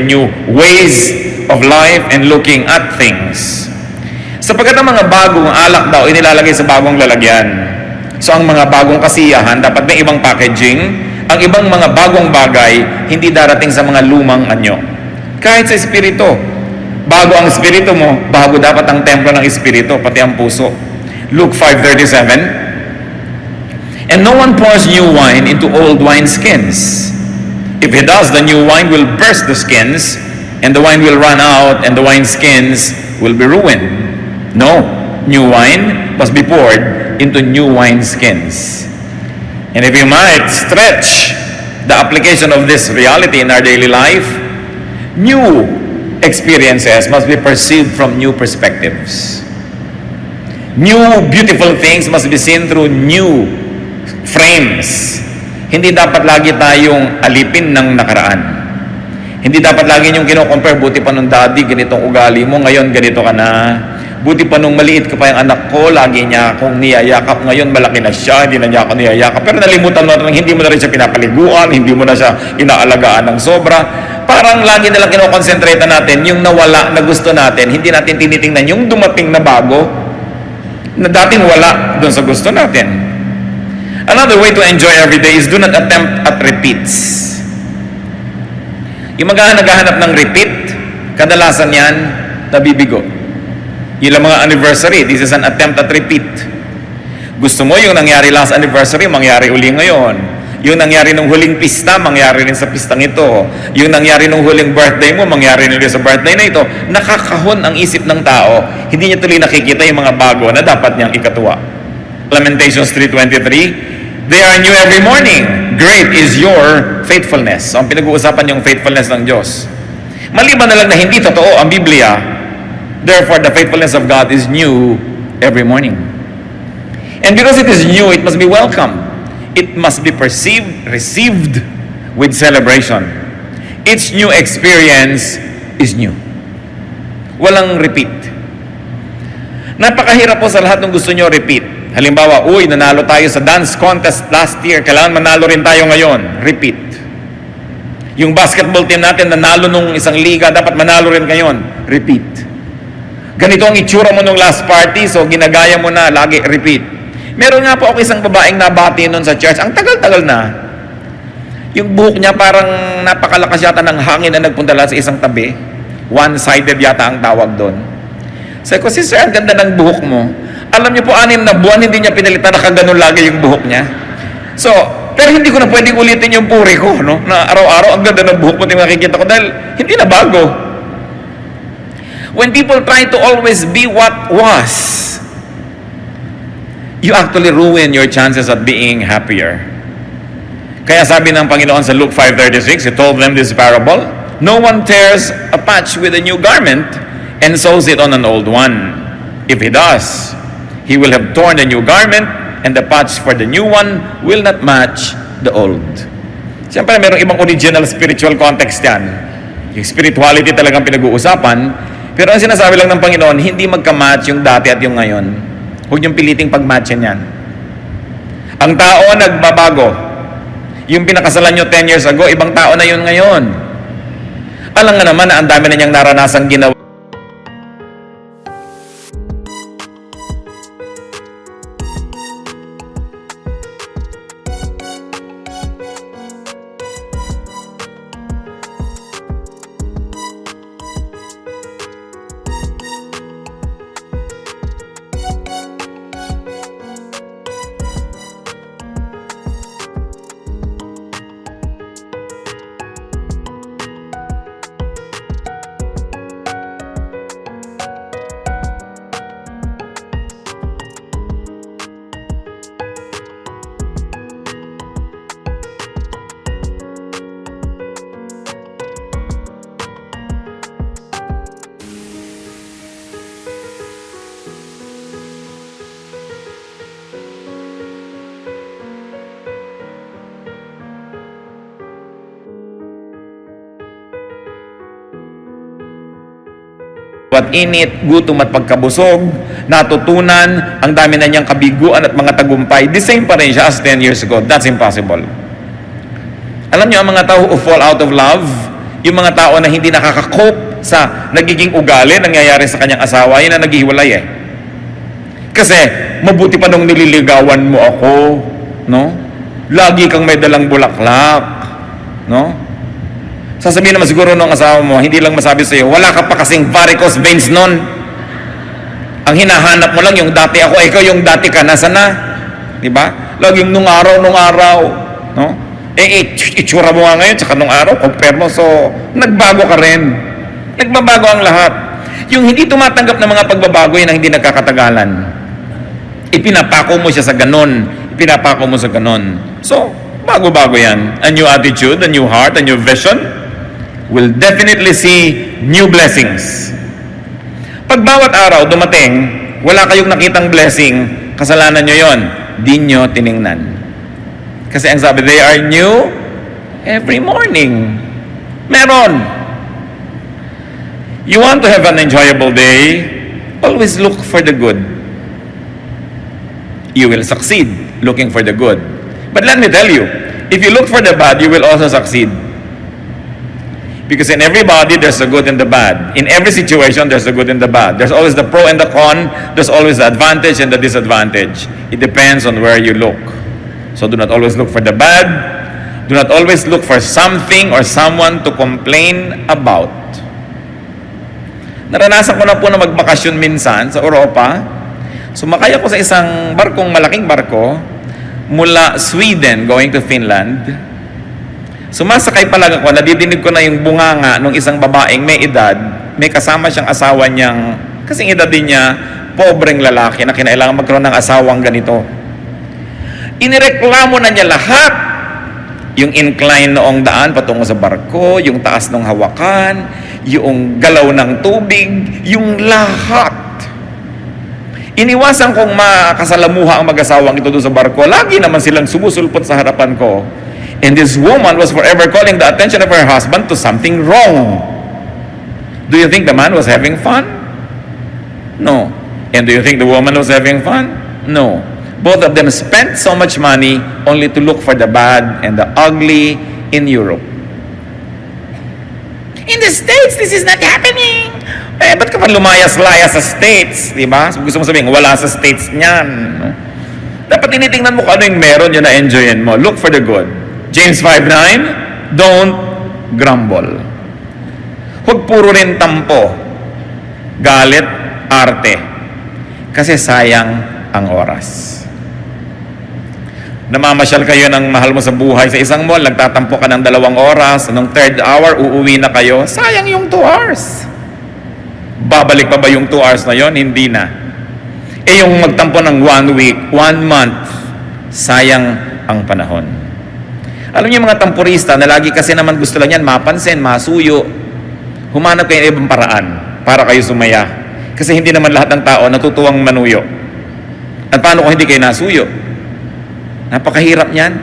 new ways of life and looking at things. Sapagkat ang mga bagong alak daw inilalagay sa bagong lalagyan. So ang mga bagong kasiyahan dapat may ibang packaging. Ang ibang mga bagong bagay hindi darating sa mga lumang anyo. Kahit sa espiritu, bago ang espiritu mo, bago dapat ang templo ng espiritu, pati ang puso. Luke 5:37. And no one pours new wine into old wineskins. If he does, the new wine will burst the skins, and the wine will run out, and the wineskins will be ruined. No, new wine must be poured into new wineskins. And if you might stretch the application of this reality in our daily life, new experiences must be perceived from new perspectives. New beautiful things must be seen through new frames. Hindi dapat lagi tayong alipin ng nakaraan. Hindi dapat lagi yung kino-compare, buti pa nung daddy, ganitong ugali mo, ngayon ganito ka na. Buti pa nung maliit ka pa yung anak ko, lagi niya akong niyayakap, ngayon malaki na siya, hindi na niya ako niyayakap. Pero nalimutan mo na hindi mo na rin siya pinapaliguan, hindi mo na siya inaalagaan ng sobra. Parang lagi na lang kinoconcentrate natin yung nawala na gusto natin, hindi natin tinitingnan yung dumating na bago, na dating wala doon sa gusto natin. Another way to enjoy every day is do not attempt at repeats. Yung naghahanap ng repeat, kadalasan yan, nabibigo. Yung mga anniversary, this is an attempt at repeat. Gusto mo yung nangyari last anniversary, mangyari uli ngayon. Yung nangyari nung huling pista, mangyari rin sa pistang ito. Yung nangyari nung huling birthday mo, mangyari rin sa birthday na ito. Nakakahon ang isip ng tao. Hindi niya tuloy nakikita yung mga bago na dapat niyang ikatuwa. Lamentations 3:23, they are new every morning. Great is your faithfulness. So, ang pinag-uusapan yung faithfulness ng Diyos. Maliban na lang na hindi totoo ang Biblia, therefore the faithfulness of God is new every morning. And because it is new, it must be welcome. It must be perceived, received with celebration. Each new experience is new. Walang repeat. Napakahirap po sa lahat ng gusto nyo repeat. Halimbawa, nanalo tayo sa dance contest last year, kailangan manalo rin tayo ngayon. Repeat. Yung basketball team natin, nanalo nung isang liga, dapat manalo rin ngayon. Repeat. Ganito ang itsura mo nung last party, so ginagaya mo na, lagi, repeat. Meron nga po ako isang babaeng nabati nun sa church, ang tagal-tagal na. Yung buhok niya parang napakalakas yata ng hangin na nagpunta lang sa isang tabi. One-sided yata ang tawag doon. Sabi ko, sister, ang ganda ng buhok mo. Alam niyo po, 6 na buwan, hindi niya pinalitan, nakaganon lagi yung buhok niya. So, pero hindi ko na pwedeng ulitin yung puri ko, no? Na araw-araw, ang ganda ng buhok mo, makikita ko, dahil hindi na bago. When people try to always be what was, you actually ruin your chances at being happier. Kaya sabi ng Panginoon sa Luke 5:36, He told them this parable, no one tears a patch with a new garment and sews it on an old one. If he does, he will have torn the new garment, and the patch for the new one will not match the old. Siyempre, mayroong ibang original spiritual context yan. Yung spirituality talagang pinag-uusapan. Pero ang sinasabi lang ng Panginoon, hindi magka-match yung dati at yung ngayon. Huwag yung piliting pag-matchin yan. Ang tao nagbabago. Yung pinakasalan nyo 10 years ago, ibang tao na yun ngayon. Alam nga naman na ang dami na niyang naranasang ginawa. At init, gutom at pagkabusog, natutunan, ang dami na niyang kabiguan at mga tagumpay, the same pa rin siya as 10 years ago. That's impossible. Alam niyo, ang mga tao who fall out of love, Yung mga tao na hindi nakaka-cope sa nagiging ugali nangyayari sa kanyang asawa, yun na naghihiwalay eh. Kasi, mabuti pa nung nililigawan mo ako, no? Lagi kang may dalang bulaklak, no? Sasabihin naman siguro nung asawa mo, hindi lang masabi sa'yo, wala ka pa kasing varicose veins nun. Ang hinahanap mo lang yung dati ako, ikaw yung dati ka, nasa na? Diba? Laging nung araw, no? Itsura mo nga ngayon, tsaka nung araw, compare mo, so, nagbago ka rin. Nagbabago ang lahat. Yung hindi tumatanggap ng mga pagbabago, yun ang hindi nagkakatagalan. Ipinapako mo siya sa ganon. Ipinapako mo sa ganon. So, bago-bago yan. A new attitude, a new heart, a new vision will definitely see new blessings. Pag bawat araw dumating, wala kayong nakitang blessing, kasalanan nyo yon. Di nyo tiningnan. Kasi ang sabi, they are new every morning. Meron. You want to have an enjoyable day, always look for the good. You will succeed looking for the good. But let me tell you, if you look for the bad, you will also succeed. Because in everybody, there's the good and the bad. In every situation, there's the good and the bad. There's always the pro and the con. There's always the advantage and the disadvantage. It depends on where you look. So do not always look for the bad. Do not always look for something or someone to complain about. Naranasan ko na po na magbakasyon minsan sa Europa. Sumakay ako sa isang malaking barko mula Sweden going to Finland. Sumasakay pa lang ako, nadidinig ko na yung bunganga ng isang babaeng may edad, may kasama siyang asawa niyang, kasing edad din niya, pobreng lalaki na kinailangan magkaroon ng asawang ganito. Inireklamo na niya lahat. Yung incline noong daan patungo sa barko, yung taas ng hawakan, yung galaw ng tubig, yung lahat. Iniwasan kong makasalamuha ang mag-asawang ito doon sa barko. Lagi naman silang sumusulpot sa harapan ko. And this woman was forever calling the attention of her husband to something wrong. Do you think the man was having fun? No. And do you think the woman was having fun? No. Both of them spent so much money only to look for the bad and the ugly in Europe. In the States, this is not happening. Eh, ba't ka pa lumayas-layas sa States? Diba? Gusto mo sabihin, wala sa States niyan. No? Dapat tinitingnan mo kung ano yung meron yun na enjoyin mo. Look for the good. James 5:9, don't grumble. Huwag puro rin tampo, galit, arte. Kasi sayang ang oras. Namamasyal kayo ng mahal mo sa buhay sa isang mall, nagtatampo ka ng 2 oras, anong 3rd hour, uuwi na kayo, sayang yung 2 hours. Babalik pa ba yung 2 hours na yon? Hindi na. Eh yung magtampo ng 1 week, 1 month, sayang ang panahon. Alam niyo mga tampurista na lagi kasi naman gusto lang yan mapansin, masuyo. Humanap kayo ng ibang paraan para kayo sumaya. Kasi hindi naman lahat ng tao natutuwang manuyo. At paano kung hindi kayo nasuyo? Napakahirap niyan.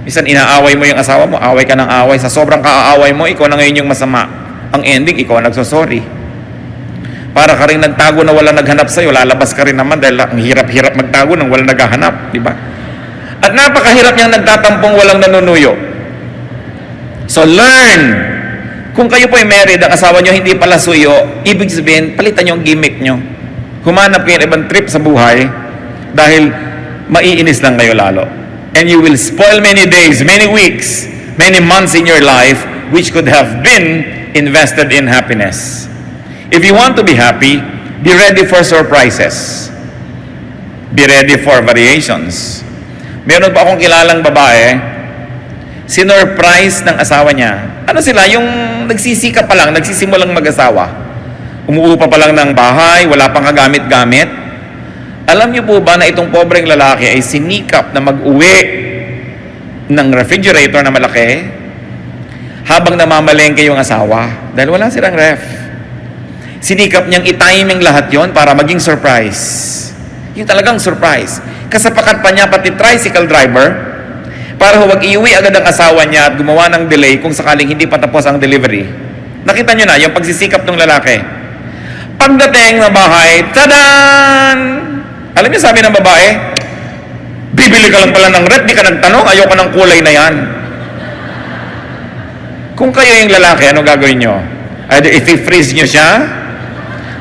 Minsan inaaway mo yung asawa mo, away ka ng away. Sa sobrang kaaaway mo, ikaw na ngayon yung masama. Ang ending, ikaw nagsosorry. Para ka rin nagtago na walang naghanap sa'yo, lalabas ka rin naman dahil ang hirap-hirap magtago nang walang naghahanap. Diba? At napakahirap niyang nagtatampong walang nanunuyo. So learn. Kung kayo po ay married, ang asawa niyo hindi pala suyo, ibig sabihin, palitan niyo ang gimmick niyo. Humanap kayo ng ibang trip sa buhay dahil maiinis lang kayo lalo. And you will spoil many days, many weeks, many months in your life which could have been invested in happiness. If you want to be happy, be ready for surprises. Be ready for variations. Meron pa akong kilalang babae, sinurprise ng asawa niya. Ano sila? Yung nagsisika pa lang, nagsisimulang mag-asawa. Umuupa pa lang ng bahay, wala pang kagamit-gamit. Alam niyo po ba na itong pobreng lalaki ay sinikap na mag-uwi ng refrigerator na malaki habang namamalengke yung asawa dahil wala silang ref. Sinikap niyang i-timing lahat yon para maging surprise. Yung talagang surprise. Kasapakat pa niya pati tricycle driver para huwag iuwi agad ang asawa niya at gumawa ng delay kung sakaling hindi pa tapos ang delivery. Nakita niyo na yung pagsisikap ng lalaki. Pagdating ng bahay, tadan! Alam niyo sabi ng babae, bibili ka lang pala ng rep, di ka nagtanong, ayoko ng kulay na yan. Kung kayo yung lalaki, ano gagawin nyo? Either i-freeze nyo siya,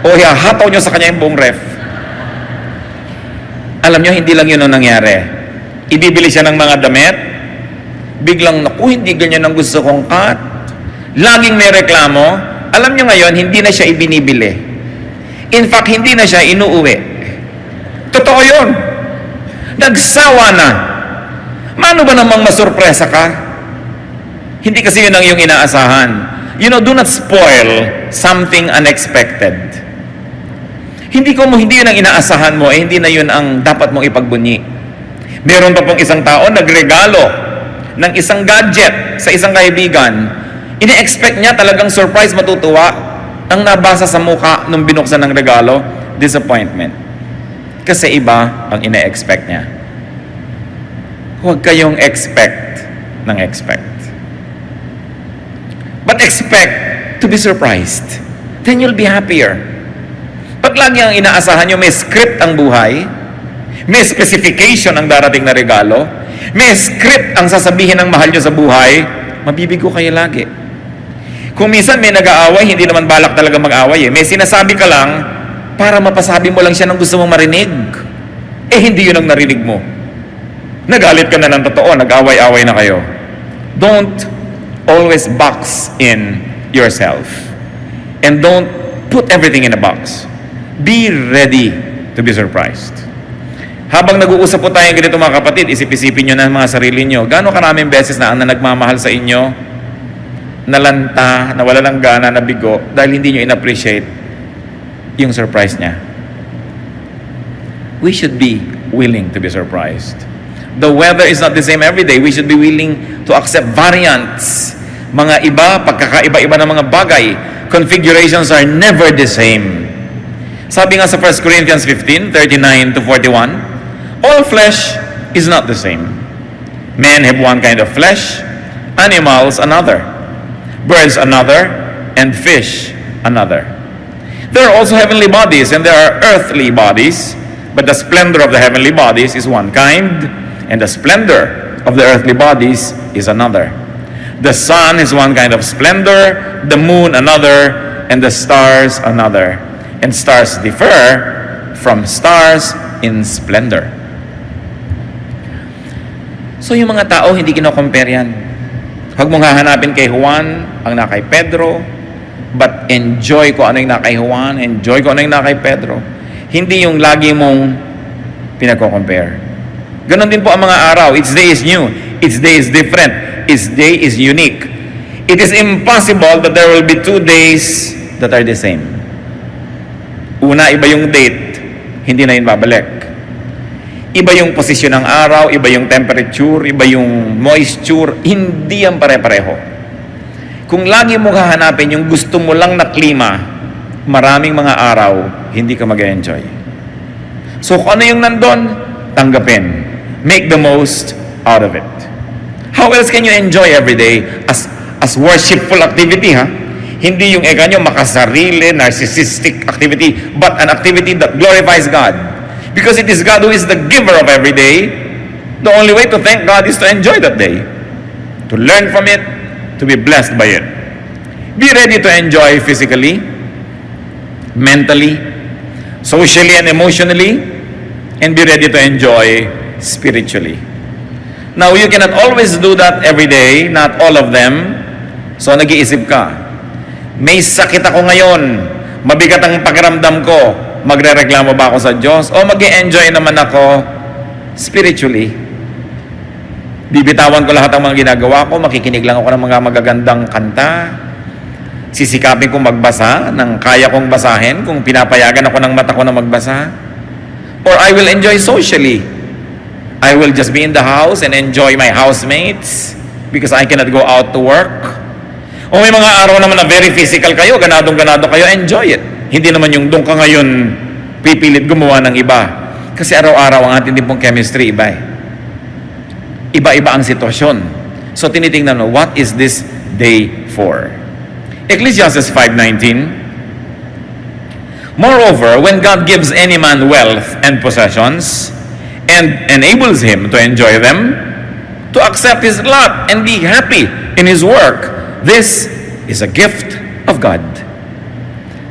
o hahataw nyo sa kanya yung buong ref. Alam nyo, hindi lang yun ang nangyari. Ibibili siya ng mga damit, biglang, naku, hindi ganyan ang gusto kong cut. Laging may reklamo. Alam nyo ngayon, hindi na siya ibinibili. In fact, hindi na siya inuuwi. Totoo yun. Nagsawa na. Mano ba namang masurpresa ka? Hindi kasi yun ang iyong inaasahan. You know, do not spoil something unexpected. Hindi yun ang inaasahan mo, hindi na yun ang dapat mong ipagbunyi. Meron pa pong isang tao nagregalo ng isang gadget sa isang kaibigan. Ine-expect niya talagang surprise, matutuwa. Ang nabasa sa mukha nung binuksan ng regalo, disappointment. Kasi iba ang ine-expect niya. Huwag kayong expect ng expect. But expect to be surprised. Then you'll be happier. Pag lagi ang inaasahan nyo, may script ang buhay, may specification ang darating na regalo, may script ang sasabihin ng mahal nyo sa buhay, mabibigo kayo lagi. Kung minsan may nag-aaway, hindi naman balak talaga mag-aaway. May sinasabi ka lang para mapasabi mo lang siya ng gusto mong marinig. Hindi yun ang narinig mo. Nagalit ka na ng totoo, nag-away-away na kayo. Don't always box in yourself. And don't put everything in a box. Be ready to be surprised. Habang nag-uusap po tayo ganito mga kapatid, isip-isipin nyo na mga sarili nyo, gaano karaming beses na ang nagmamahal sa inyo, nalanta, nawala ng gana, nabigo, dahil hindi nyo in-appreciate yung surprise niya. We should be willing to be surprised. The weather is not the same every day. We should be willing to accept variants. Mga iba, pagkakaiba-iba ng mga bagay. Configurations are never the same. Sabi nga sa 1 Corinthians 15, 39 to 41, all flesh is not the same. Men have one kind of flesh, animals another, birds another, and fish another. There are also heavenly bodies and there are earthly bodies, but the splendor of the heavenly bodies is one kind, and the splendor of the earthly bodies is another. The sun is one kind of splendor, the moon another, and the stars another. And stars differ from stars in splendor. So yung mga tao, hindi kino-compare yan. Huwag mong hahanapin kay Juan ang na kay Pedro, but enjoy ko ano yung na kay Juan, enjoy ko ano yung na kay Pedro. Hindi yung lagi mong pinagko-compare. Ganon din po ang mga araw. Each day is new. Each day is different. Each day is unique. It is impossible that there will be 2 days that are the same. Una, iba yung date, hindi na yun babalik. Iba yung posisyon ng araw, iba yung temperature, iba yung moisture, hindi yan pare-pareho. Kung lagi mo hahanapin yung gusto mo lang na klima, maraming mga araw, hindi ka mag-enjoy. So kung ano yung nandun, tanggapin. Make the most out of it. How else can you enjoy every day as worshipful activity, ha? Hindi yung nyo makasarili, narcissistic activity, but an activity that glorifies God. Because it is God who is the giver of every day. The only way to thank God is to enjoy that day. To learn from it, to be blessed by it. Be ready to enjoy physically, mentally, socially and emotionally, and be ready to enjoy spiritually. Now, you cannot always do that every day, not all of them. So, nag-iisip ka, may sakit ako ngayon, mabigat ang pakiramdam ko, magrereklamo ba ako sa Diyos? O mag-i-enjoy naman ako spiritually? Bibitawan ko lahat ng mga ginagawa ko, makikinig lang ako ng mga magagandang kanta, sisikapin kong magbasa ng kaya kong basahin, kung pinapayagan ako ng mata ko na magbasa. Or I will enjoy socially. I will just be in the house and enjoy my housemates because I cannot go out to work. O may mga araw naman na very physical kayo, ganadong-ganado kayo, enjoy it. Hindi naman yung doon ka ngayon pipilit gumawa ng iba. Kasi araw-araw ang ating din pong chemistry iba eh. Iba-iba ang sitwasyon. So tinitingnan mo, what is this day for? Ecclesiastes 5:19. Moreover, when God gives any man wealth and possessions and enables him to enjoy them, to accept his lot and be happy in his work, this is a gift of God.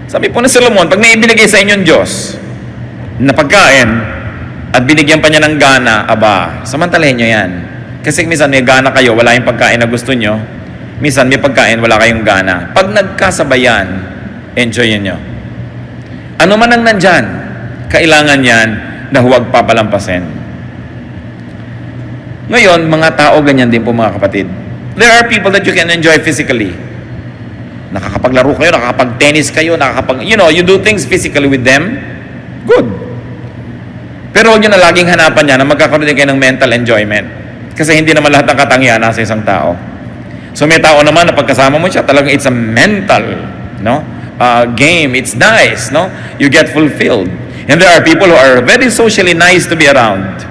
Sabi po ni Solomon, pag may ibinigay sa inyong Diyos na pagkain at binigyan pa niya ng gana, aba, samantalahin nyo yan. Kasi minsan may gana kayo, wala yung pagkain na gusto nyo. Minsan may pagkain, wala kayong gana. Pag nagkasabayan, enjoyin nyo. Ano man ang nandyan, kailangan yan na huwag papalampasin. Ngayon, mga tao ganyan din po mga kapatid. There are people that you can enjoy physically. Nakakapaglaro kayo, nakakapag-tennis kayo, you do things physically with them. Good. Pero huwag nyo na laging hanapan niya na magkakaroon din kayo ng mental enjoyment. Kasi hindi naman lahat ng katangian nasa isang tao. So may tao naman na pagkasama mo siya, talagang it's a mental, game. It's nice, You get fulfilled. And there are people who are very socially nice to be around.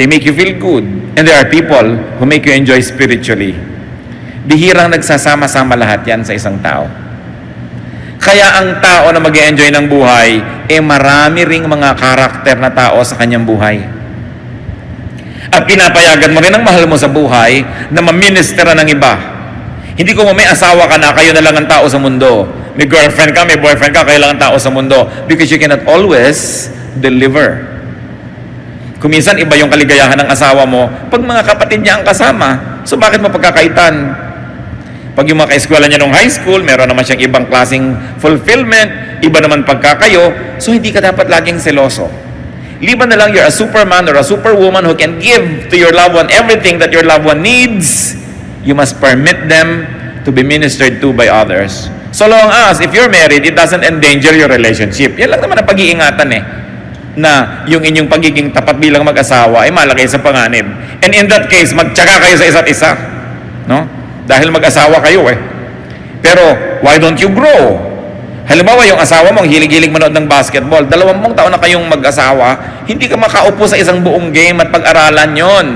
They make you feel good. And there are people who make you enjoy spiritually. Bihirang nagsasama-sama lahat yan sa isang tao. Kaya ang tao na mag-enjoy ng buhay, marami ring mga karakter na tao sa kanyang buhay. At pinapayagan mo rin ang mahal mo sa buhay na maministera ng iba. Hindi ko may asawa ka na, kayo na lang ang tao sa mundo. May girlfriend ka, may boyfriend ka, kayo lang ang tao sa mundo. Because you cannot always deliver. Kung minsan iba yung kaligayahan ng asawa mo, pag mga kapatid niya ang kasama, so bakit mo pagkakaitan? Pag yung mga kaeskwela niya nung high school, meron naman siyang ibang klaseng fulfillment, iba naman pagkakayo, so hindi ka dapat laging seloso. Liban na lang you're a superman or a superwoman who can give to your loved one everything that your loved one needs, you must permit them to be ministered to by others. So long as, if you're married, it doesn't endanger your relationship. Yan lang naman ang pag-iingatan na yung inyong pagiging tapat bilang mag-asawa ay malagay sa panganib. And in that case, magtyaga kayo sa isa't isa. Dahil mag-asawa kayo Pero, why don't you grow? Halimbawa, yung asawa mo, ang hilig-hilig manood ng basketball, 20 taon na kayong mag-asawa, hindi ka makaupo sa isang buong game at pag-aralan yon.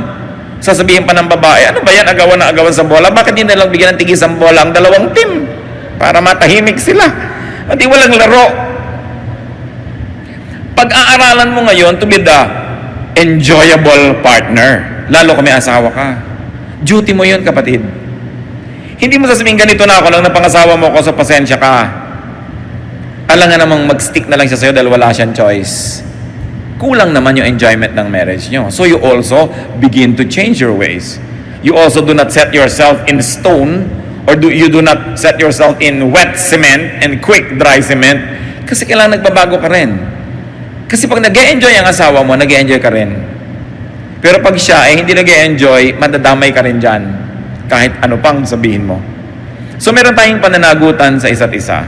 Sasabihin pa ng babae, ano ba yan, agawan na agawan sa bola? Bakit hindi nalang bigyan ng tigis ang bola ang dalawang team? Para matahimik sila. Hindi walang laro. Pag-aaralan mo ngayon to be the enjoyable partner, lalo kung may asawa ka. Duty mo yun, kapatid. Hindi mo sasabihin, ganito na ako lang napangasawa mo ko, so pasensya ka. Alam nga namang mag-stick na lang siya sa'yo dahil wala siyang choice. Kulang naman yung enjoyment ng marriage nyo. So you also begin to change your ways. You also do not set yourself in stone, or you do not set yourself in wet cement and quick dry cement, kasi kailangan nagbabago ka rin. Kasi pag nag-e-enjoy ang asawa mo, nag-e-enjoy ka rin. Pero pag siya hindi nag-e-enjoy, madadamay ka rin dyan. Kahit ano pang sabihin mo. So meron tayong pananagutan sa isa't isa.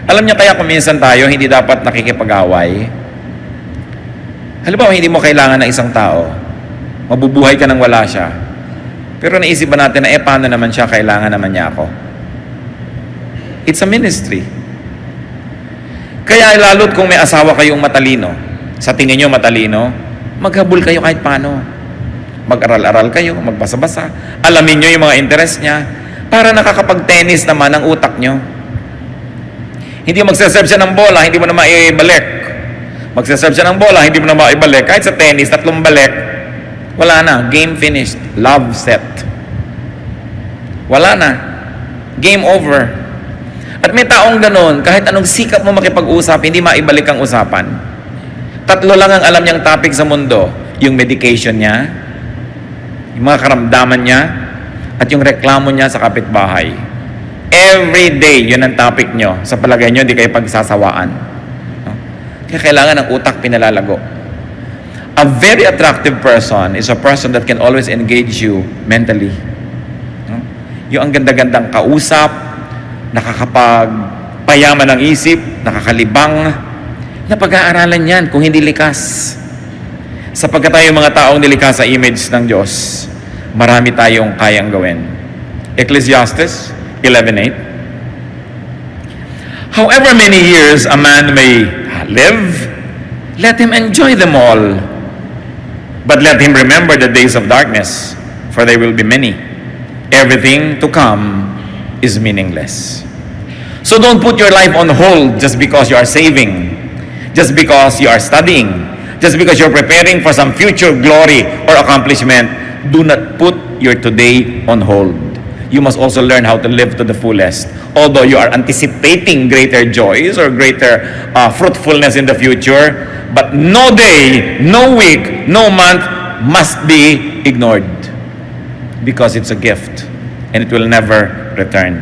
Alam niya kaya kung minsan tayo hindi dapat nakikipag-away. Halimbawa, hindi mo kailangan ng isang tao. Mabubuhay ka nang wala siya. Pero naisip ba natin na paano naman siya, kailangan naman niya ako? It's a ministry. Kaya lalo't kung may asawa kayong matalino, sa tingin nyo matalino, maghabol kayo kahit paano. Mag-aral-aral kayo, magbasa-basa, alamin nyo yung mga interest niya, para nakakapag-tennis naman ang utak nyo. Hindi magsaserve siya ng bola, hindi mo na maibalik. Magsaserve siya ng bola, hindi mo na maibalik. Kahit sa tennis, 3 balik, wala na, game finished, love set. Wala na, game over. At may taong ganun, kahit anong sikap mo makipag-usap, hindi maibalik ang usapan. 3 lang ang alam niyang topic sa mundo, yung medication niya, yung mga karamdaman niya, at yung reklamo niya sa kapitbahay. Every day, yun ang topic nyo. Sa palagay nyo, hindi kayo pagsasawaan. Kaya kailangan ng utak pinalalago. A very attractive person is a person that can always engage you mentally. Yung ang ganda-gandang kausap, nakakapagpayaman ng isip, nakakalibang, na pag-aaralan yan kung hindi likas. Sapagkat tayo mga taong nilikha sa image ng Diyos, marami tayong kayang gawin. Ecclesiastes 11:8. However many years a man may live, let him enjoy them all. But let him remember the days of darkness, for they will be many. Everything to come is meaningless. So don't put your life on hold just because you are saving, just because you are studying, just because you're preparing for some future glory or accomplishment. Do not put your today on hold. you must also learn how to live to the fullest. Although you are anticipating greater joys or greater fruitfulness in the future, but no day, no week, no month must be ignored, because it's a gift and it will never return.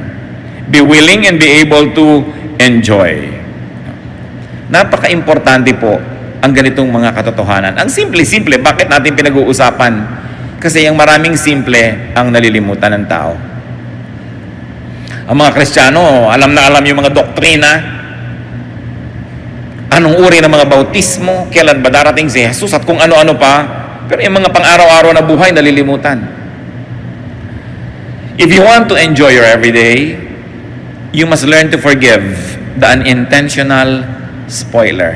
Be willing and be able to enjoy. Napaka-importante po ang ganitong mga katotohanan. Ang simple-simple, bakit natin pinag-uusapan? Kasi ang maraming simple ang nalilimutan ng tao. Ang mga Kristiyano, alam na alam yung mga doktrina, anong uri ng mga bautismo, kailan ba darating si Jesus, at kung ano-ano pa. Pero yung mga pang-araw-araw na buhay, nalilimutan. If you want to enjoy your everyday, you must learn to forgive the unintentional spoiler.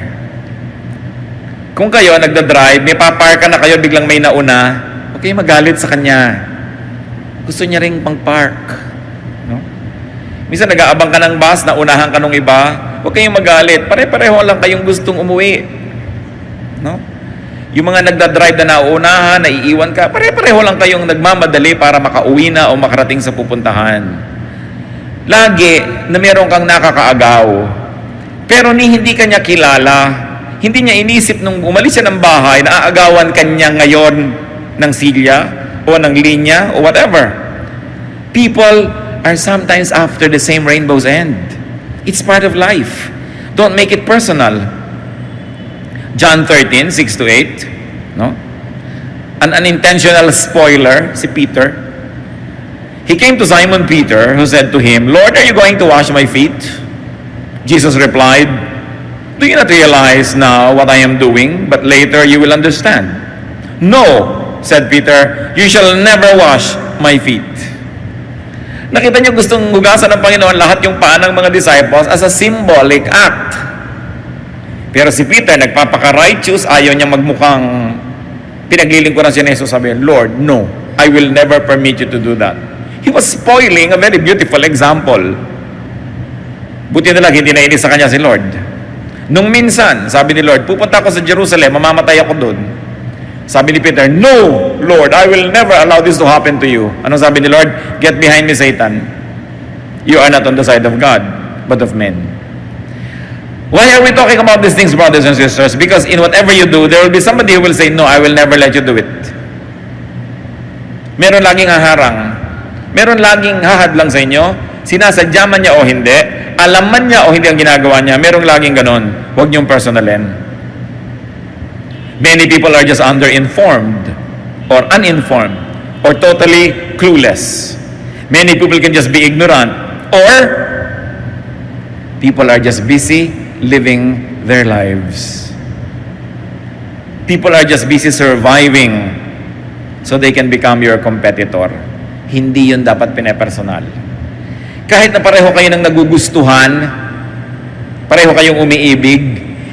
Kung kayo nagda-drive, may papark ka na kayo, biglang may nauna, huwag kayo magalit sa kanya. Gusto niya ring pang-park. No? Minsan nag-aabang ka ng bus, naunahan ka nung iba, huwag kayong magalit. Pare-pareho lang kayong gustong umuwi. No? Yung mga nagda-drive na nauunahan, naiiwan ka, pare-pareho lang kayong nagmamadali para makauwi na o makarating sa pupuntahan. Lagi na meron kang nakakaagaw, pero hindi ka niya kilala, hindi niya inisip nung umalis siya ng bahay na aagawan kanya ngayon ng silya o ng linya o whatever. People are sometimes after the same rainbow's end. It's part of life. Don't make it personal. John 13, 6-8, no? An unintentional spoiler, si Peter. He came to Simon Peter, who said to him, "Lord, are you going to wash my feet?" Jesus replied, "Do you not realize now what I am doing, but later you will understand?" "No," said Peter, "you shall never wash my feet." Nakita niyo, gustong hugasan ng Panginoon lahat yung paa ng mga disciples as a symbolic act. Pero si Peter, nagpapaka-righteous, ayaw niya magmukhang pinaglilingkuran siya ni Jesus, sabi, "Lord, no, I will never permit you to do that." He was spoiling a very beautiful example. Buti na lang, hindi nainis sa kanya si Lord. Nung minsan, sabi ni Lord, pupunta ako sa Jerusalem, mamamatay ako doon. Sabi ni Peter, "No, Lord, I will never allow this to happen to you." Ano sabi ni Lord? "Get behind me, Satan. You are not on the side of God, but of men." Why are we talking about these things, brothers and sisters? Because in whatever you do, there will be somebody who will say, "No, I will never let you do it." Meron laging haharang. Meron laging hahadlang sa inyo. Sinasadya man niya o hindi, alam man niya o hindi ang ginagawa niya, merong laging ganon. Huwag niyong personalin. Many people are just underinformed or uninformed or totally clueless. Many people can just be ignorant, or people are just busy living their lives. People are just busy surviving so they can become your competitor. Hindi yun dapat pinepersonal. Kahit na pareho kayo ng nagugustuhan, pareho kayong umiibig,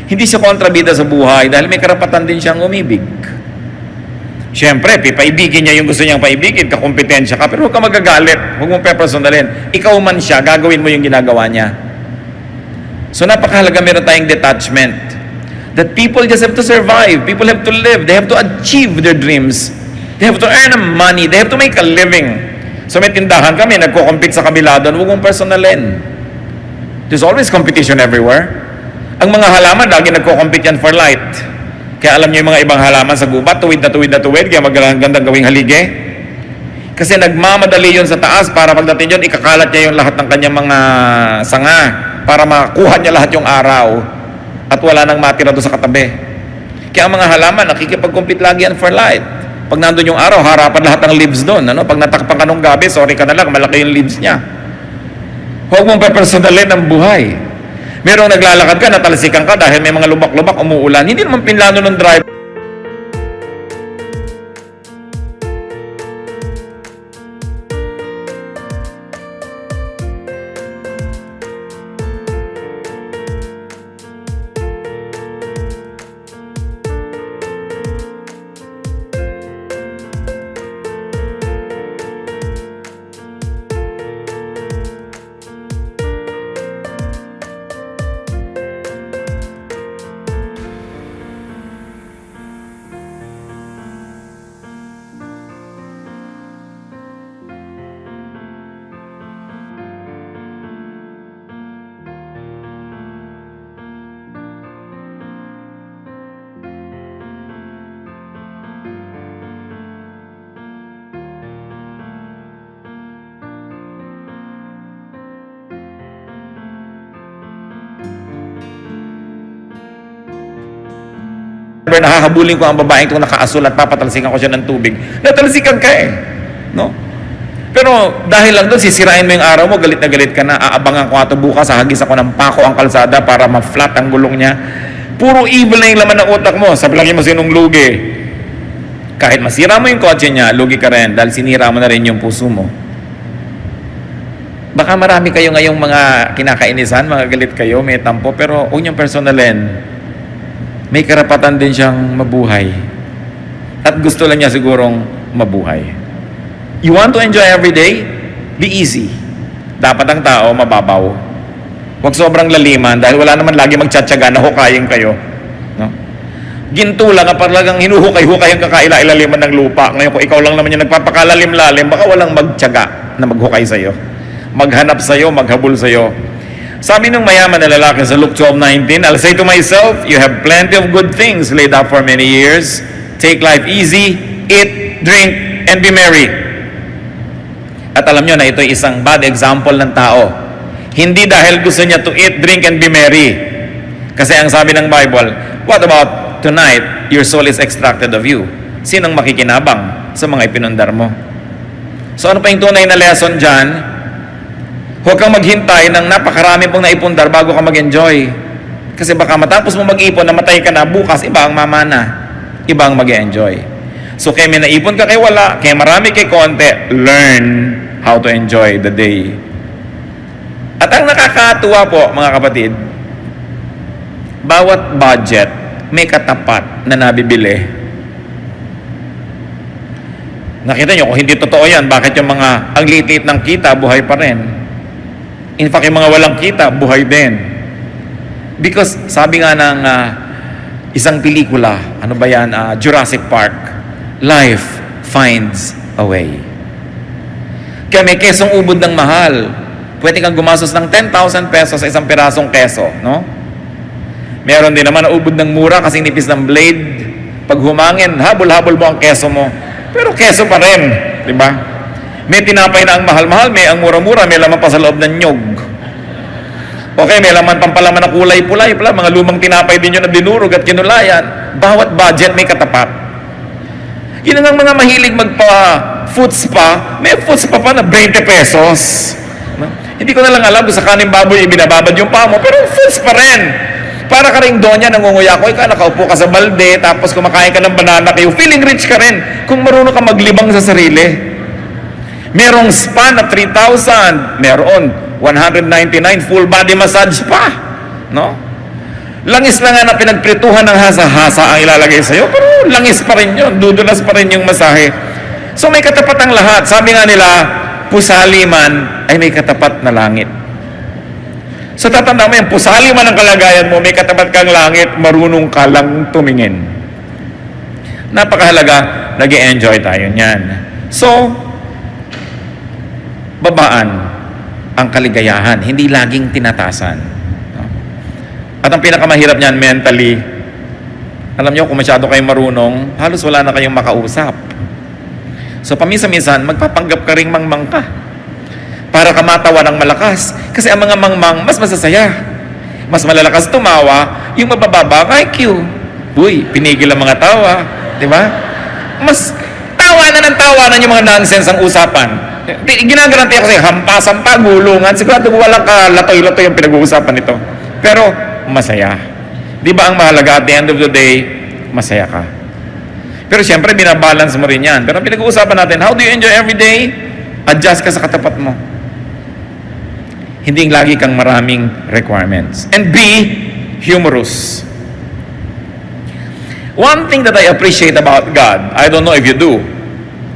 hindi siya kontrabida sa buhay dahil may karapatan din siyang umibig. Siyempre, paibigin niya yung gusto niyang paibigin, kakompetensya ka, pero huwag ka magagalit, huwag mong pepersonalin. Ikaw man siya, gagawin mo yung ginagawa niya. So napakahalaga meron tayong detachment. That people just have to survive. People have to live. They have to achieve their dreams. They have to earn money. They have to make a living. So may tindahan kami, nagko-compete sa kabila doon, huwag mong personalin. There's always competition everywhere. Ang mga halaman, lagi nagko-compete yan for light. Kaya alam niyo yung mga ibang halaman sa gubat, tuwid na tuwid, kaya magandang gawing halige. Kasi nagmamadali yun sa taas para pagdating yun, ikakalat niya yung lahat ng kanyang mga sanga para makuha niya lahat yung araw at wala nang matira doon sa katabi. Kaya ang mga halaman, nakikipag-compete lagi yan for light. Pag nandun yung araw, harapan lahat ng leaves doon. Ano? Pag natakpan ka nung gabi, sorry ka na lang, malaki yung leaves niya. Huwag mong pepersonalin ang buhay. Merong naglalakad ka, natalsikan ka dahil may mga lubak-lubak, umuulan. Hindi naman pinlano ng driver. nahahabulin ko ang babaeng itong nakaasul at papatalsikan ko siya ng tubig. Natalsikan ka eh. No? Pero dahil lang doon, sisirain mo yung araw mo, galit na galit ka na, aabangan ko ato bukas, hahagis ako ng pako ang kalsada para ma-flat ang gulong niya. Puro evil na yung laman ng utak mo. Sabi lagi mo sinong lugi. Kahit masira mo yung kotse niya, lugi ka rin dahil sinira mo na rin yung puso mo. Baka marami kayo ngayong mga kinakainisan, mga galit kayo, may tampo, pero huwag niyong personalin. May karapatan din siyang mabuhay. At gusto lang niya sigurong mabuhay. You want to enjoy every day? Be easy. Dapat ang tao mababaw. Huwag sobrang laliman dahil wala naman lagi magtsatsaga na hukayin kayo. No? Ginto lang ang talagang hinuhukay-hukay ang kakaila-ilaliman ng lupa. Ngayon kung ikaw lang naman yung nagpapakalalim-lalim, baka walang magtsaga na maghukay sa'yo. Maghanap sa'yo, maghabol sa'yo. Sabi ng mayaman na lalaki sa Luke 12:19, I'll say to myself, you have plenty of good things laid up for many years. Take life easy, eat, drink, and be merry. At alam nyo na ito ay isang bad example ng tao. Hindi dahil gusto niya to eat, drink, and be merry. Kasi ang sabi ng Bible, what about tonight, your soul is extracted of you? Sinong makikinabang sa mga ipinundar mo? So ano pa yung tunay na lesson dyan? Huwag kang maghintay ng napakarami pong naipundar bago ka mag-enjoy. Kasi baka matapos mo mag-ipon, namatay ka na, bukas iba ang mamana. Iba ang mag-enjoy. So kaya may naipon ka kay wala, kaya marami kay konti, learn how to enjoy the day. At ang nakakatuwa po, mga kapatid, bawat budget may katapat na nabibili. Nakita nyo, kung hindi totoo yan, bakit yung mga ang liit-liit ng kita, buhay pa rin? In fact, yung mga walang kita, buhay din. Because sabi nga ng isang pelikula, ano ba yan, Jurassic Park, life finds a way. Kaya may kesong ubod ng mahal. Pwede kang gumastos ng 10,000 pesos sa isang pirasong keso, no? Meron din naman na ubod ng mura kasi nipis ng blade. Pag humangin, habol-habol mo ang keso mo. Pero keso pa rin, di ba? May tinapay na ang mahal-mahal, may ang mura-mura, may laman pa sa loob ng nyog. Okay, may laman pampalaman na kulay pula, mga lumang tinapay din yun na dinurog at kinulayan. Bawat budget may katapat. Yun ang mga mahilig magpa-food spa, may food spa pa na 20 pesos. No? Hindi ko na lang alam kung sa kaning baboy ibinababad yung paa mo, pero food spa rin. Para ka rin donya, nangunguya ko, nakaupo ka sa balde, tapos kumakain ka ng banana kayo, feeling rich ka rin kung marunong ka maglibang sa sarili. Merong spa na 3,000, meron 199 full body massage pa, no? Langis na nga na pinagprituhan ng hasa-hasa ang ilalagay sa'yo, pero langis pa rin yun, dudulas pa rin yung masahe. So may katapat ang lahat. Sabi nga nila, pusali man ay may katapat na langit. So tatanda mo yan, pusali man ang kalagayan mo, may katapat kang langit, marunong ka lang tumingin. Napakahalaga, nag-i-enjoy tayo niyan. So, babaan ang kaligayahan, hindi laging tinatasan. At ang pinakamahirap niyan mentally, alam niyo kung masyado kayong marunong, halos wala na kayong makausap. So paminsan-minsan, magpapanggap ka ring mangmang ka para ka matawa ng malakas. Kasi ang mga mangmang, mas masasaya. Mas malalakas tumawa, yung mabababa IQ. Uy, pinigil ang mga tawa. Di ba? Mas tawanan ng tawanan yung mga nonsense ang usapan. Ginagaranti ako sa'yo, hampa-sampa, gulungan. Sigurado walang kalatoy-latoy yung pinag-uusapan nito. Pero, masaya. Di ba ang mahalaga at the end of the day, masaya ka. Pero siyempre, binabalance mo rin yan. Pero pinag-uusapan natin, how do you enjoy every day? Adjust ka sa katapat mo. Hindi lagi kang maraming requirements. And be humorous. One thing that I appreciate about God, I don't know if you do,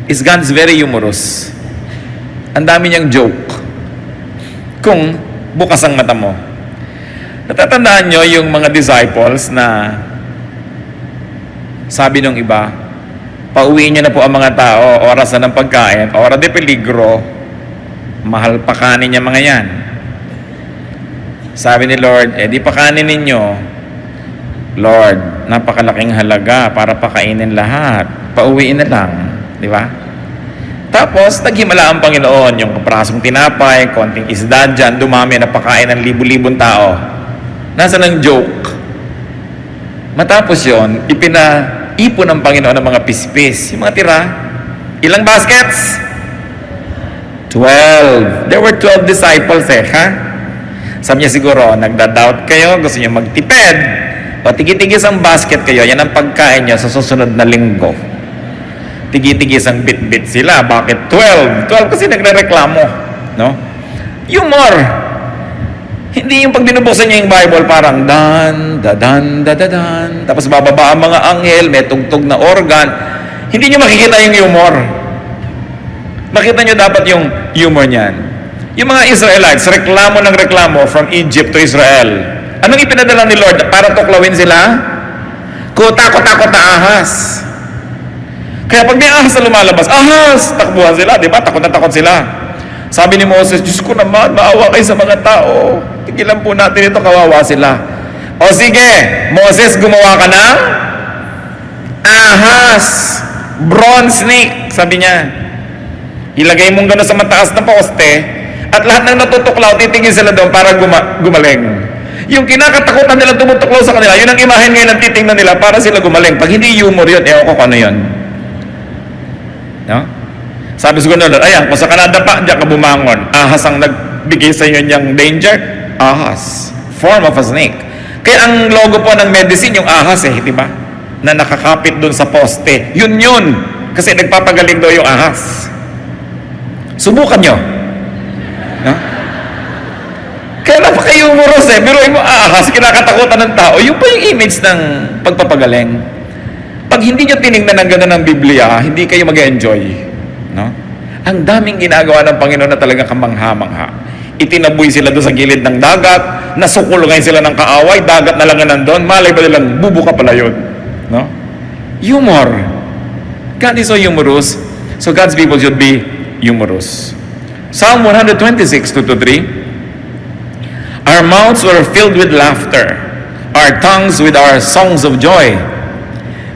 is God's very humorous. Ang dami niyang joke. Kung bukas ang mata mo. Natatandaan nyo yung mga disciples na sabi nung iba, pauwiin nyo na po ang mga tao, oras na ng pagkain, ora de peligro, mahal pa kanin niya mga yan. Sabi ni Lord, di pa kanin ninyo. Lord, napakalaking halaga para pakainin lahat. Pauwiin na lang. Di ba? Tapos, naghimala ang Panginoon, yung kaprasong tinapay, konting isda dyan, dumami na pakain ng libu-libong tao. Nasaan ang joke? Matapos yon, ipinaipon ng Panginoon ng mga pispis. Yung mga tira, ilang baskets? 12. There were 12 disciples ha? Sabi niya siguro, nagda-doubt kayo, gusto niyo magtipid. O tigi-tigis ang basket kayo, yan ang pagkain niyo sa susunod na linggo. Tigi-tigis ang bit-bit sila. Bakit 12? 12 kasi nagre-reklamo. No? Humor. Hindi yung pag binubuksan niyo yung Bible, parang dan, dadan, dadadan. Tapos bababa ang mga anghel, may tugtog na organ. Hindi niyo makikita yung humor. Makita niyo dapat yung humor niyan. Yung mga Israelites, reklamo ng reklamo from Egypt to Israel. Anong ipinadala ni Lord para tuklawin sila? Kuta-kuta-kuta ahas. Kaya pag may ahas na lumalabas, ahas! Takbuhan sila, di ba? Takot na takot sila. Sabi ni Moses, Diyos ko naman, maawa kayo sa mga tao. Tigilan po natin ito, kawawa sila. O sige, Moses, gumawa ka ng ahas. Bronze snake, sabi niya. Ilagay mong gano'n sa mataas na poste, at lahat ng natutuklaw, titingin sila doon para gumaling. Yung kinakatakutan nila tumutuklaw sa kanila, yun ang imahen ngayon ang titingnan nila para sila gumaling. Pag hindi humor yun, ewan ko kung ano yun. No? Sabi siguro na, ayan, kung sa Canada pa, diyan ka bumangon. Ahas ang nagbigay sa inyo niyang danger. Ahas. Form of a snake. Kaya ang logo po ng medicine, yung ahas di ba? Na nakakapit doon sa poste. Yun. Kasi nagpapagaling daw yung ahas. Subukan nyo. No? Kaya napaka-humorous Pero yung ahas, kinakatakutan ng tao. Yung pa yung image ng pagpapagaling. Pag hindi nyo tinignan ng gano'n ng Biblia, hindi kayo mag-enjoy. No? Ang daming ginagawa ng Panginoon na talagang kamangha-mangha. Itinaboy sila doon sa gilid ng dagat, nasukulungan sila ng kaaway, dagat na lang nandun, malay ba nilang bubuka pala yun. No? Humor. God is so humorous, so God's people should be humorous. Psalm 126, 2-3. Our mouths were filled with laughter, our tongues with our songs of joy.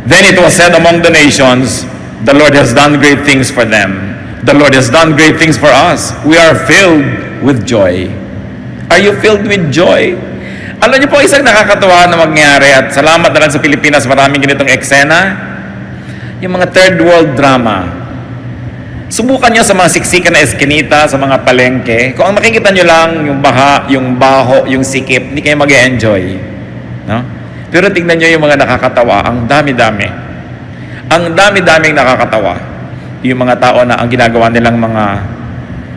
Then it was said among the nations, the Lord has done great things for them. The Lord has done great things for us. We are filled with joy. Are you filled with joy? Alam niyo po, isang nakakatuwa na mangyari, at salamat na lang sa Pilipinas, maraming ganitong eksena. Yung mga third world drama. Subukan niyo sa mga siksikan na eskinita, sa mga palengke. Kung ang makikita niyo lang, yung baha, yung baho, yung sikip, hindi kayo mag-enjoy. No? Pero tingnan niyo yung mga nakakatawa, ang dami-dami. Ang dami-daming nakakatawa. Yung mga tao na ang ginagawa nilang mga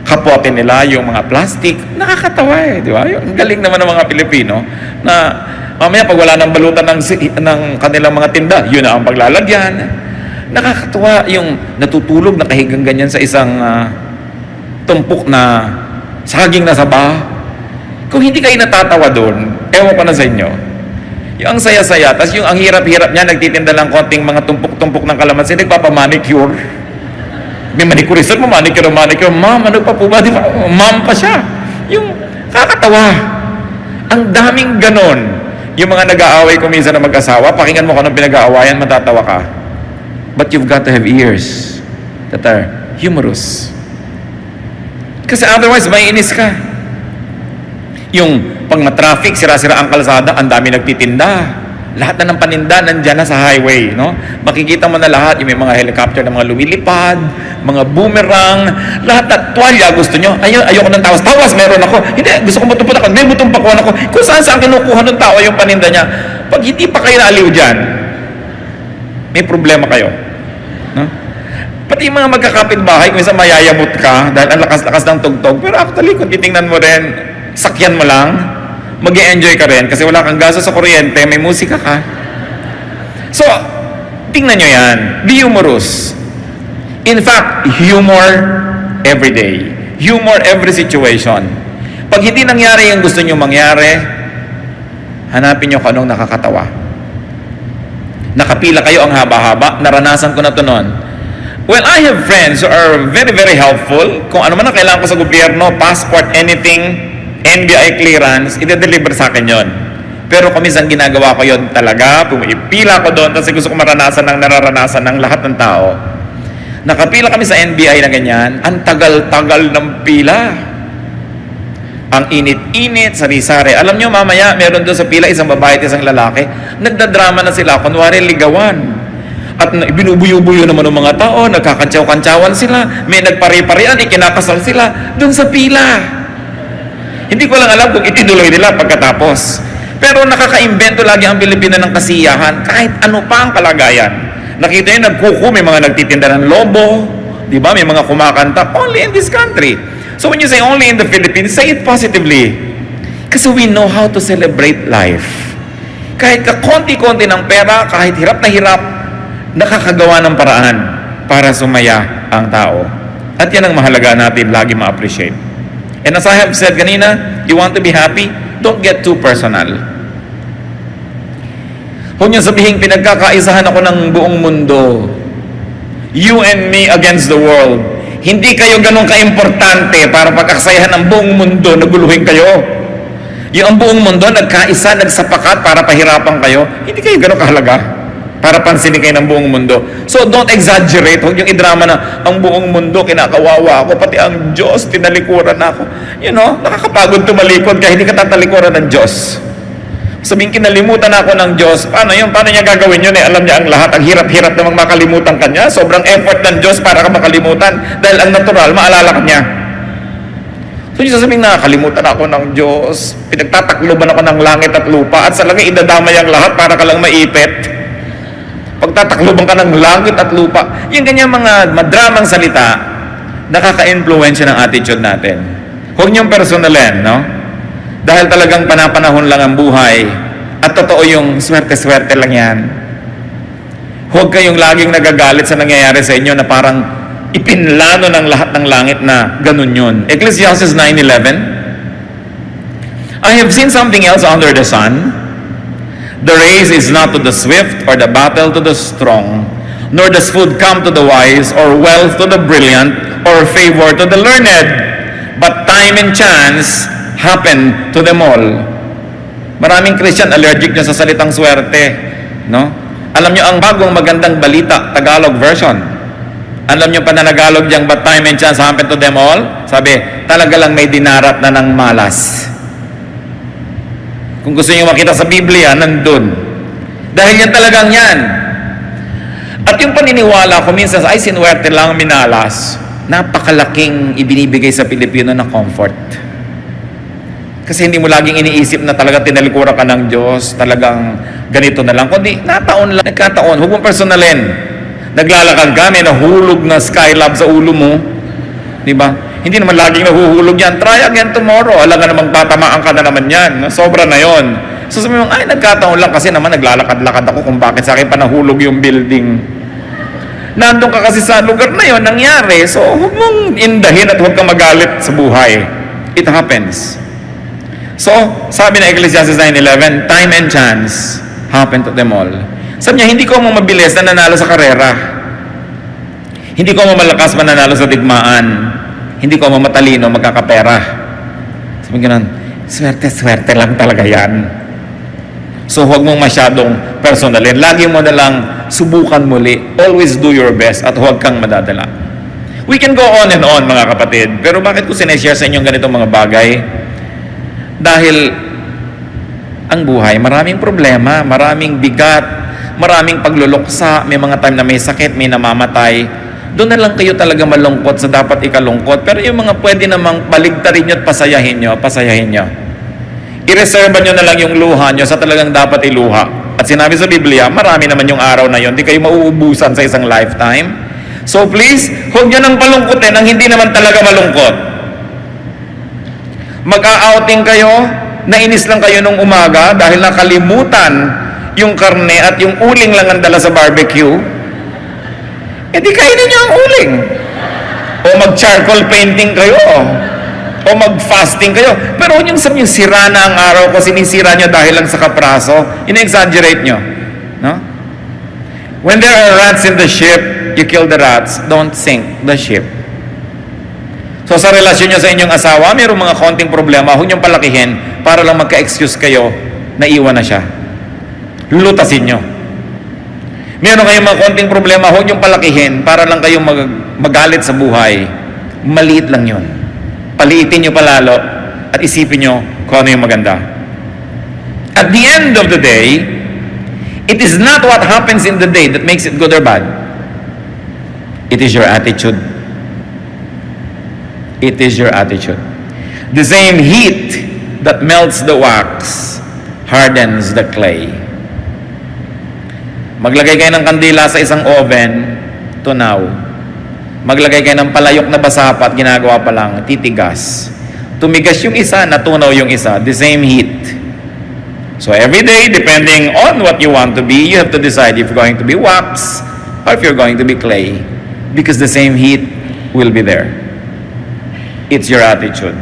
kapote nila, yung mga plastic, nakakatawa di ba? Yung galing naman ng mga Pilipino na mamaya pag wala nang balutan ng kanilang mga tinda, yun na ang paglalagyan. Nakakatawa yung natutulog, nakahigang ganyan sa isang tumpok na saging na saba. Kung hindi kayo natatawa doon, ewan ko na sa inyo. Yung ang saya-saya, tas yung ang hirap-hirap niya, nagtitinda lang konting mga tumpok-tumpok ng kalamansi, nagpapamanicure. May manicurist mo, manicure. Ma'am, ano pa po ba? Di ba? Ma'am pa siya. Yung kakatawa. Ang daming ganon. Yung mga nag-aaway ko minsan na mag-asawa, pakinggan mo kung anong pinag-aawayan, matatawa ka. But you've got to have ears that are humorous. Kasi otherwise, may inis ka. Yung pag matraffic, sira-sira ang kalsada, ang dami nagtitinda. Lahat na ng paninda nandyan na sa highway, no? Makikita mo na lahat, yung may mga helicopter na mga lumilipad, mga boomerang, lahat na tuwalya gusto nyo. Ayoko ng tawas. Tawas, meron ako. Hindi, gusto ko buto-buto ako. May butong pakuan ako. Kung saan kinukuha ng tao yung paninda niya. Pag hindi pa kayo naaliw dyan, may problema kayo. No? Pati yung mga magkakapit-bahay, kung isang mayayamot ka, dahil ang lakas-lakas ng tugtog, pero actually, kung titingnan mo rin, sakyan mo lang, mag-e-enjoy ka rin kasi wala kang gasto sa kuryente, may musika ka. So, tingnan nyo yan. Be humorous. In fact, humor every day. Humor every situation. Pag hindi nangyari yung gusto nyo mangyari, hanapin nyo kung anong nakakatawa. Nakapila kayo ang haba-haba, naranasan ko na to noon. Well, I have friends who are very, very helpful. Kung ano man ang kailangan ko sa gobyerno, passport, anything, NBI clearance, ide-deliver sa akin yon. Pero kung minsan ginagawa ko yon talaga, pumipila ko doon kasi gusto ko maranasan ng nararanasan ng lahat ng tao. Nakapila kami sa NBI na ganyan, ang tagal-tagal ng pila. Ang init-init, sari-sari. Alam nyo, mamaya, meron doon sa pila, isang babae at isang lalaki. Nagdadrama na sila, kunwari ligawan. At binubuyo-buyo naman ng mga tao, nagkakantsaw-kantsawan sila, may nagpari-parian, ikinakasal sila doon sa pila. Hindi ko lang alam kung itinuloy nila pagkatapos. Pero nakaka-imbento lagi ang Pilipino ng kasiyahan, kahit ano pa ang kalagayan. Nakita nyo, nagkuku, may mga nagtitinda ng lobo, di ba? May mga kumakanta, only in this country. So when you say only in the Philippines, say it positively. Kasi we know how to celebrate life. Kahit konti-konti ng pera, kahit hirap na hirap, nakakagawa ng paraan para sumaya ang tao. At yan ang mahalaga natin lagi ma-appreciate. And as I have said kanina, you want to be happy, don't get too personal. Huwag niyo sabihin, pinagkakaisahan ako ng buong mundo. You and me against the world. Hindi kayo ganun ka-importante para pagkakasayahan ng buong mundo, naguluhin kayo. Yung ang buong mundo, nagkaisa, nagsapakat para pahirapan kayo, hindi kayo ganun kahalaga para pansinin kayo ng buong mundo. So don't exaggerate. Huwag yung idrama na ang buong mundo, kinakawawa ako, pati ang Diyos, tinalikuran ako. You know, nakakapagod tumalikod kaya hindi ka tatalikuran ng Diyos. Sabihin, kinalimutan ako ng Diyos. Paano yun? Paano niya gagawin yun? Alam niya ang lahat. Ang hirap-hirap namang makalimutan ka niya. Sobrang effort ng Diyos para ka makalimutan. Dahil ang natural, maalala ka niya. So yung sasabihin, nakakalimutan ako ng Diyos. Pinagtatakloban ako ng langit at lupa. At sa langit, idadamay ang lahat para ka lang maipit. Pagtatakloban ka ng langit at lupa. Yung ganyan mga madramang salita, nakaka-influensya ng attitude natin. Huwag niyong personalin, no? Dahil talagang panapanahon lang ang buhay at totoo yung swerte-swerte lang yan. Huwag kayong laging nagagalit sa nangyayari sa inyo na parang ipinlano ng lahat ng langit na ganun yun. Ecclesiastes 9:11, I have seen something else under the sun. The race is not to the swift or the battle to the strong, nor does food come to the wise or wealth to the brilliant or favor to the learned, but time and chance happen to them all. Maraming Christian allergic na sa salitang swerte, no? Alam nyo ang bagong magandang balita, Tagalog version. Alam nyo pananagalog diyang, but time and chance happen to them all? Sabi, talaga lang may dinarat na ng malas. Kung gusto nyo makita sa Biblia, nandun. Dahil yan talagang yan. At yung paniniwala ko minsan, ay sinuwerte lang minalas, napakalaking ibinibigay sa Pilipino na comfort. Kasi hindi mo laging iniisip na talaga tinalikuran ka ng Diyos, talagang ganito na lang. Kundi nataon lang, nagkataon, huwag mong personalin. Naglalakad ka, may nahulog na skylab sa ulo mo. Di ba? Hindi naman laging nahuhulog yan. Try again tomorrow. Alam ka namang tatamaan ka na naman yan. Sobra na yon. So sabi mo, ay nagkataon lang kasi naman naglalakad-lakad ako kung bakit sa akin pa nahulog yung building. Nandun ka kasi sa lugar na yon, nangyari. So huwag mong indahin at huwag kang magalit sa buhay. It happens. So, sabi na Ecclesiastes 9:11, time and chance happen to them all. Sabi niya, hindi ko mo mabilis na nanalo sa karera. Hindi ko mo malakas mananalo sa digmaan. Hindi ko mo matalino magkakapera. Sabi gano'n, swerte-swerte lang talaga yan. So, huwag mong masyadong personalin. Lagi mo na lang subukan muli. Always do your best at huwag kang madadala. We can go on and on, mga kapatid. Pero bakit ko sineshare sa inyong ganitong mga bagay? Dahil ang buhay, maraming problema, maraming bigat, maraming pagluluksa, may mga time na may sakit, may namamatay. Doon na lang kayo talaga malungkot sa dapat ikalungkot. Pero yung mga pwede namang baligtarin nyo at pasayahin nyo, pasayahin nyo. I-reserve nyo na lang yung luha nyo sa talagang dapat iluha. At sinabi sa Biblia, marami naman yung araw na yon, di kayo mauubusan sa isang lifetime. So please, huwag nyo nang palungkotin ang hindi naman talaga malungkot. Mag-a-outing kayo, nainis lang kayo nung umaga dahil nakalimutan yung karne at yung uling lang ang dala sa barbecue, eh di kainin nyo ang uling. O mag-charcoal painting kayo. O mag-fasting kayo. Pero huwag yung sabihin, sira na ang araw ko, sinisira nyo dahil lang sa kapraso, in-exaggerate nyo. No? When there are rats in the ship, you kill the rats, don't sink the ship. So sa relasyon nyo sa inyong asawa, mayroong mga konting problema, huwag niyong palakihin para lang magka-excuse kayo na iwan na siya. Lulutasin nyo. Mayroon kayong mga konting problema, huwag niyong palakihin para lang kayong magalit sa buhay. Maliit lang yun. Paliitin nyo palalo at isipin nyo kung ano yung maganda. At the end of the day, it is not what happens in the day that makes it good or bad. It is your attitude. It is your attitude. The same heat that melts the wax hardens the clay. Maglagay kayo ng kandila sa isang oven, tunaw. Maglagay kayo ng palayok na basa pa at ginagawa pa lang, titigas. Tumigas yung isa, natunaw yung isa. The same heat. So every day, depending on what you want to be, you have to decide if you're going to be wax or if you're going to be clay. Because the same heat will be there. It's your attitude.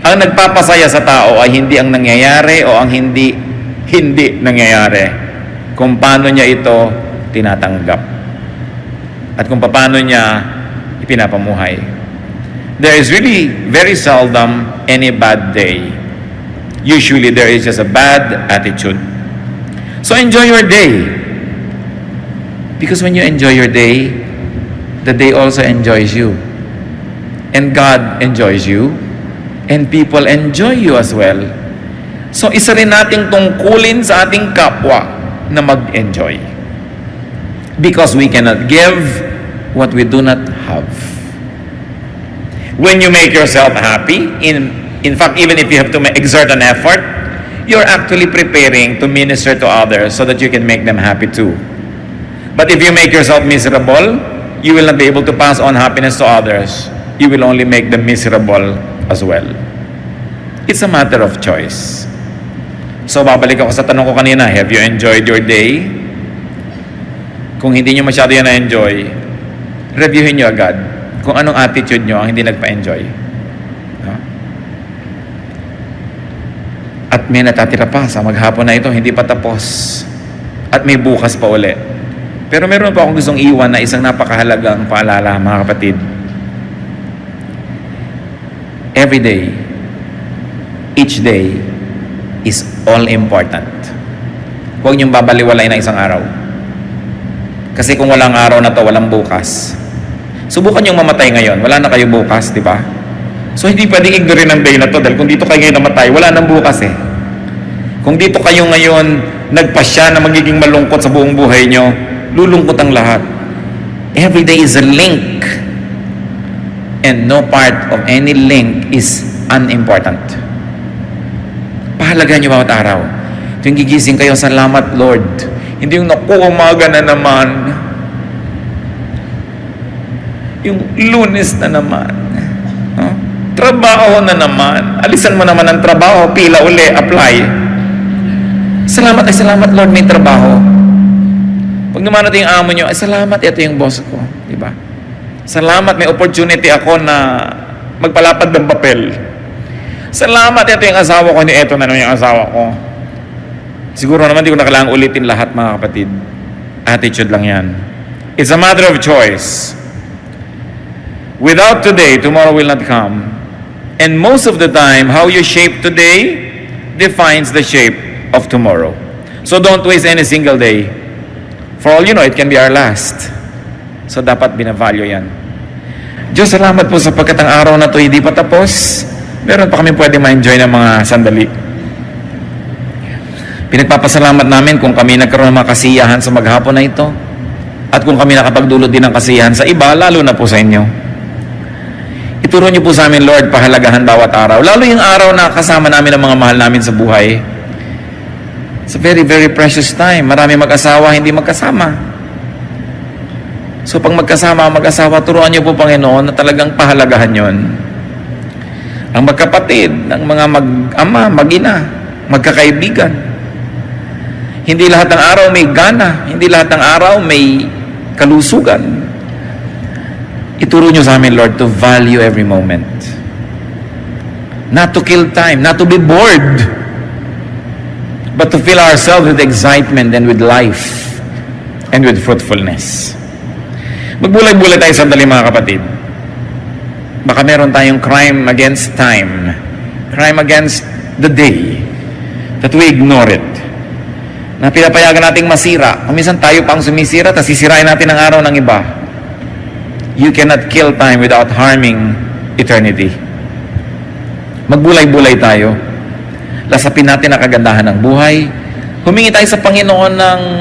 Ang nagpapasaya sa tao ay hindi ang nangyayari o ang hindi nangyayari. Kung paano niya ito tinatanggap. At kung paano niya ipinapamuhay. There is really very seldom any bad day. Usually there is just a bad attitude. So enjoy your day. Because when you enjoy your day, the day also enjoys you. And God enjoys you. And people enjoy you as well. So isa rin nating tungkulin sa ating kapwa na mag-enjoy. Because we cannot give what we do not have. When you make yourself happy, in fact, even if you have to exert an effort, you're actually preparing to minister to others so that you can make them happy too. But if you make yourself miserable, you will not be able to pass on happiness to others. You will only make them miserable as well. It's a matter of choice. So, babalik ako sa tanong ko kanina, have you enjoyed your day? Kung hindi nyo masyado yan na-enjoy, reviewin nyo agad kung anong attitude nyo ang hindi nagpa-enjoy. No? At may natatira pa sa maghapon na ito, hindi pa tapos. At may bukas pa uli. Pero meron pa akong gustong iwan na isang napakahalagang paalala, mga kapatid. Every day, each day, is all important. Huwag niyong babaliwalay na isang araw. Kasi kung walang araw na to, walang bukas. Subukan niyong mamatay ngayon. Wala na kayo bukas, di ba? So, hindi pwedeng ignorin ang day na to dahil kung dito kayo ngayon namatay, wala nang bukas eh. Kung dito kayo ngayon nagpasya na magiging malungkot sa buong buhay niyo, lulungkot ang lahat. Every day is a link. And no part of any link is unimportant. Pahalagaan niyo bawat araw. Tuwing gigising kayo, salamat Lord. Hindi yung naku, umaga na naman. Yung Lunes na naman. Huh? Trabaho na naman. Alisan mo naman ang trabaho, pila uli, apply. Salamat ay salamat Lord, may trabaho. Pag naman natin yung amo nyo, ay salamat, ito yung boss ko. Diba? Salamat, may opportunity ako na magpalapad ng papel. Salamat, ito yung asawa ko, hindi ito na yung asawa ko. Siguro naman, di ko na kailangang ulitin lahat, mga kapatid. Attitude lang yan. It's a matter of choice. Without today, tomorrow will not come. And most of the time, how you shape today defines the shape of tomorrow. So don't waste any single day. For all you know, it can be our last. So dapat binavalue yan. Diyos, salamat po sapagkat ang araw na to hindi pa tapos. Meron pa kami pwede ma-enjoy ng mga sandali. Pinagpapasalamat namin kung kami nagkaroon ng mga kasiyahan sa maghapon na ito. At kung kami nakapagdulot din ng kasiyahan sa iba, lalo na po sa inyo. Ituro niyo po sa amin, Lord, pahalagahan bawat araw. Lalo yung araw na kasama namin ang mga mahal namin sa buhay. It's a very, very precious time. Marami mag-asawa, hindi magkasama. So pag magkasama, mag-asawa, turuan niyo po, Panginoon, na talagang pahalagahan yon. Ang magkapatid, ang mga mag-ama, mag-ina, magkakaibigan. Hindi lahat ng araw may gana. Hindi lahat ng araw may kalusugan. Ituro niyo sa amin, Lord, to value every moment. Not to kill time, not to be bored, but to fill ourselves with excitement and with life and with fruitfulness. Magbulay-bulay tayo sandali, mga kapatid. Baka meron tayong crime against time, crime against the day, that we ignore it. Na pinapayagan nating masira. Kung minsan tayo pang sumisira, tapos sisirain natin ang araw ng iba. You cannot kill time without harming eternity. Magbulay-bulay tayo. Lasapin natin ang kagandahan ng buhay. Humingi tayo sa Panginoon ng